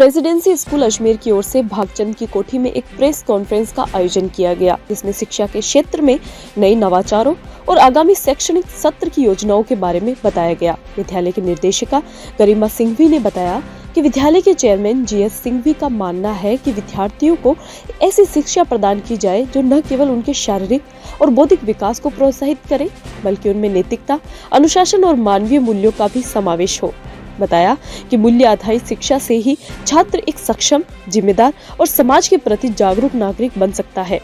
Presidency school Ajmer की ओर से भागचंद की कोठी में एक प्रेस कॉन्फ्रेंस का आयोजन किया गया, जिसमें शिक्षा के क्षेत्र में नए नवाचारों और आगामी शैक्षणिक सत्र की योजनाओं के बारे में बताया गया। विद्यालय की निर्देशिका गरिमा सिंघवी ने बताया कि विद्यालय के चेयरमैन जीएस सिंघवी का मानना है कि विद्यार्थियों को ऐसी शिक्षा प्रदान की जाए जो न केवल उनके शारीरिक और बौद्धिक विकास को प्रोत्साहित करे, बल्कि उनमें नैतिकता, अनुशासन और मानवीय मूल्यों का भी समावेश हो। बताया कि मूल्य आधारित शिक्षा से ही छात्र एक सक्षम, जिम्मेदार और समाज के प्रति जागरूक नागरिक बन सकता है।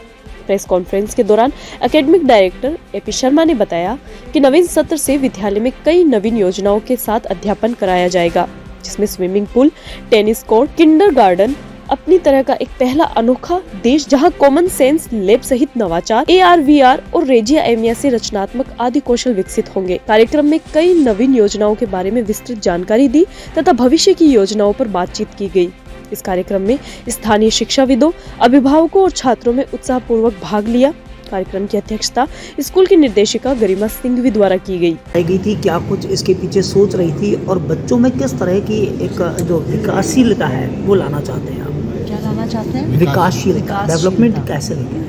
प्रेस कॉन्फ्रेंस के दौरान एकेडमिक डायरेक्टर एपी शर्मा ने बताया कि नवीन सत्र से विद्यालय में कई नवीन योजनाओं के साथ अध्यापन कराया जाएगा, जिसमें swimming pool, tennis court, kindergarten, अपनी तरह का एक पहला अनोखा देश जहां कॉमन सेंस लैब सहित नवाचार, AR, VR और रेजिया एमिया से रचनात्मक आदि कौशल विकसित होंगे। कार्यक्रम में कई नवीन योजनाओं के बारे में विस्तृत जानकारी दी तथा भविष्य की योजनाओं पर बातचीत की गई। इस कार्यक्रम में स्थानीय शिक्षाविदों, अभिभावकों और छात्रों में उत्साहपूर्वक भाग लिया। कार्यक्रम की अध्यक्षता स्कूल की निर्देशिका गरिमा सिंघवी द्वारा की गई थी। क्या कुछ इसके पीछे सोच रही थी और बच्चों में किस तरह की एक जो विकासशीलता है वो लाना चाहते हैं? क्या लाना चाहते हैं? विकासशीलता, डेवलपमेंट कैसे लेंगे?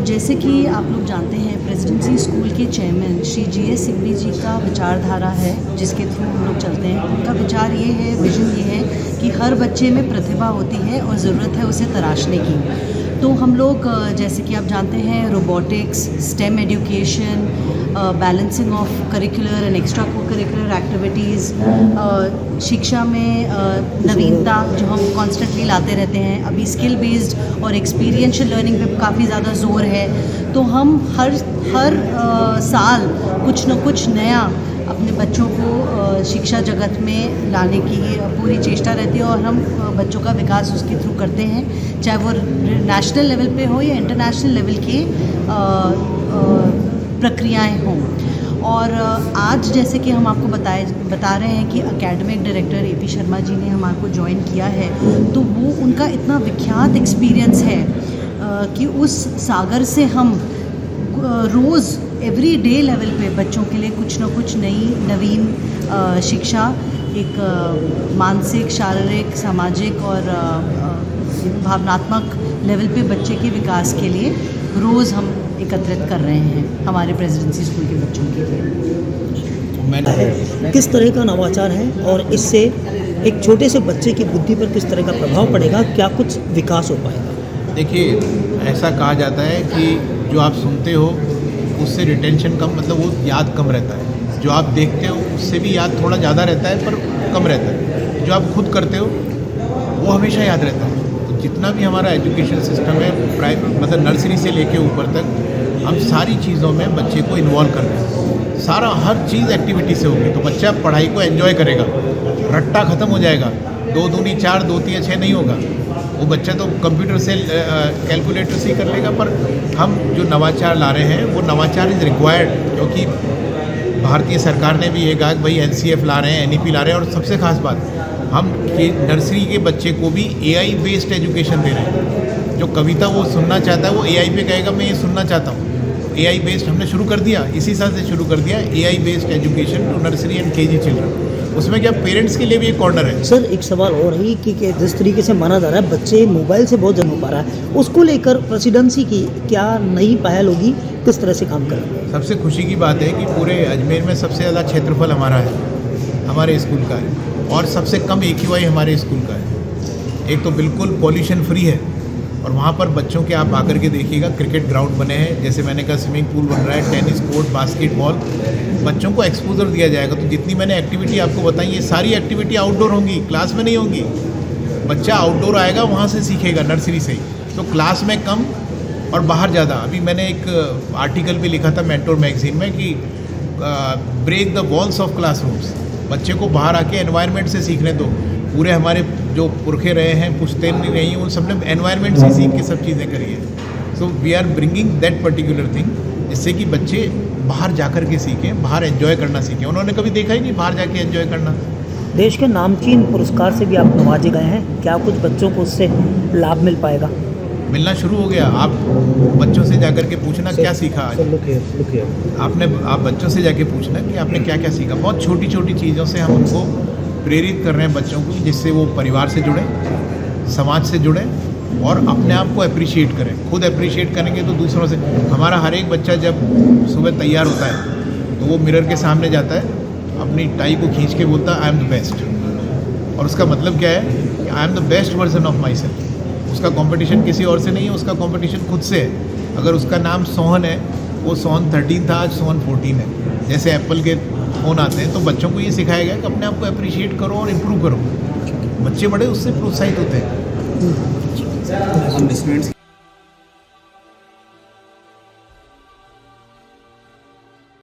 जैसे कि आप लोग जानते हैं, प्रेसिडेंसी स्कूल के चेयरमैन श्री जीएस सिंघवी जी का विचारधारा है जिसके थ्रू हम लोग चलते हैं। उनका विचार ये है, विजन ये है कि हर बच्चे में प्रतिभा होती है और ज़रूरत है उसे तराशने की। तो हम लोग जैसे कि आप जानते हैं, robotics, stem education, balancing of curricular and extra curricular activities, शिक्षा में नवीनता जो हम कॉन्स्टेंटली लाते रहते हैं। अभी स्किल बेस्ड और एक्सपीरियंशियल लर्निंग पे काफ़ी ज़्यादा जोर है, तो हम हर साल कुछ न कुछ नया अपने बच्चों को शिक्षा जगत में लाने की पूरी चेष्टा रहती है और हम बच्चों का विकास उसके थ्रू करते हैं, चाहे वो नेशनल लेवल पे हो या इंटरनेशनल लेवल की प्रक्रियाएं हों। और आज जैसे कि हम आपको बता रहे हैं कि academic director AP Sharma ji ने हमारे को ज्वाइन किया है, तो वो उनका इतना विख्यात एक्सपीरियंस है कि उस सागर से हम रोज़ एवरी डे लेवल पे बच्चों के लिए कुछ ना कुछ नवीन शिक्षा, एक मानसिक, शारीरिक, सामाजिक और भावनात्मक लेवल पे बच्चे के विकास के लिए रोज़ हम एकत्रित कर रहे हैं हमारे प्रेसिडेंसी स्कूल के बच्चों के लिए। किस तरह का नवाचार है और इससे एक छोटे से बच्चे की बुद्धि पर किस तरह का प्रभाव पड़ेगा? क्या कुछ विकास हो पाएगा? देखिए, ऐसा कहा जाता है कि जो आप सुनते हो उससे रिटेंशन कम, मतलब वो याद कम रहता है। जो आप देखते हो उससे भी याद थोड़ा ज़्यादा रहता है पर कम रहता है। जो आप खुद करते हो वो हमेशा याद रहता है। तो जितना भी हमारा एजुकेशन सिस्टम है, मतलब नर्सरी से लेके ऊपर तक, हम सारी चीज़ों में बच्चे को इन्वॉल्व कर रहे हैं। सारा हर चीज़ एक्टिविटी से होगी तो बच्चा पढ़ाई को एंजॉय करेगा, रट्टा ख़त्म हो जाएगा। 2 दूनी 4, 2 3 6 नहीं होगा। वो बच्चा तो कंप्यूटर से कैलकुलेटर से ही कर लेगा। पर हम जो नवाचार ला रहे हैं वो नवाचार इज़ रिक्वायर्ड, क्योंकि भारतीय सरकार ने भी ये कहा कि भाई NCF ला रहे हैं, NEP ला रहे हैं। और सबसे खास बात, हम नर्सरी के बच्चे को भी AI बेस्ड एजुकेशन दे रहे हैं। जो कविता वो सुनना चाहता है वो AI पे कहेगा मैं ये सुनना चाहता हूँ। AI बेस्ड हमने शुरू कर दिया, इसी साल से शुरू कर दिया AI based education to nursery and KG children. उसमें क्या पेरेंट्स के लिए भी एक कॉर्नर है। सर, एक सवाल और है कि जिस तरीके से माना जा रहा है बच्चे मोबाइल से बहुत जन्म हो पा रहा है, उसको लेकर प्रेसिडेंसी की क्या नई पहल होगी, किस तरह से काम करेंगे? सबसे खुशी की बात है कि पूरे अजमेर में सबसे ज़्यादा क्षेत्रफल हमारा है, हमारे स्कूल का है, और सबसे कम AQI हमारे स्कूल का है। एक तो बिल्कुल पॉल्यूशन फ्री है और वहाँ पर बच्चों के आप आकर के देखिएगा, क्रिकेट ग्राउंड बने हैं, जैसे मैंने कहा स्विमिंग पूल बन रहा है, टेनिस कोर्ट, बास्केटबॉल। बच्चों को एक्सपोजर दिया जाएगा। तो जितनी मैंने एक्टिविटी आपको बताई, ये सारी एक्टिविटी आउटडोर होंगी, क्लास में नहीं होंगी। बच्चा आउटडोर आएगा, वहाँ से सीखेगा नर्सरी से ही। तो क्लास में कम और बाहर ज़्यादा। अभी मैंने एक आर्टिकल भी लिखा था मेंटोर मैगजीन में कि break the walls of classrooms. बच्चे को बाहर आके एनवायरनमेंट से सीखने दो। पूरे हमारे जो पुरखे रहे हैं, पुश्तैन नहीं रही, उन सब ने एनवायरनमेंट से सीख के सब चीज़ें करी है। So we are bringing that particular thing, जिससे कि बच्चे बाहर जाकर के सीखें, बाहर एंजॉय करना सीखें। उन्होंने कभी देखा ही नहीं बाहर जाके एंजॉय करना। देश के नामचीन पुरस्कार से भी आप नवाजे गए हैं, क्या कुछ बच्चों को उससे लाभ मिल पाएगा? मिलना शुरू हो गया। आप बच्चों से जाकर के पूछना क्या सीखा आज। आप बच्चों से जाके पूछना कि आपने क्या क्या सीखा। बहुत छोटी छोटी चीज़ों से हम उनको प्रेरित कर रहे हैं बच्चों को, जिससे वो परिवार से जुड़ें, समाज से जुड़ें और अपने आप को अप्रिशिएट करें। खुद अप्रिशिएट करेंगे तो दूसरों से, हमारा हर एक बच्चा जब सुबह तैयार होता है तो वो मिरर के सामने जाता है, अपनी टाई को खींच के बोलता है आई एम द बेस्ट, और उसका मतलब क्या है कि I am the best version of my self. उसका कंपटीशन किसी और से नहीं है, उसका कंपटीशन खुद से है। अगर उसका नाम सोहन है, वो सोहन 13 था, आज सोहन 14 है। जैसे एप्पल के फ़ोन आते हैं तो बच्चों को ये सिखाया गया कि अपने आप को अप्रिशिएट करो और इम्प्रूव करो। बच्चे बड़े उससे प्रोत्साहित होते हैं। हम स्टूडेंट्स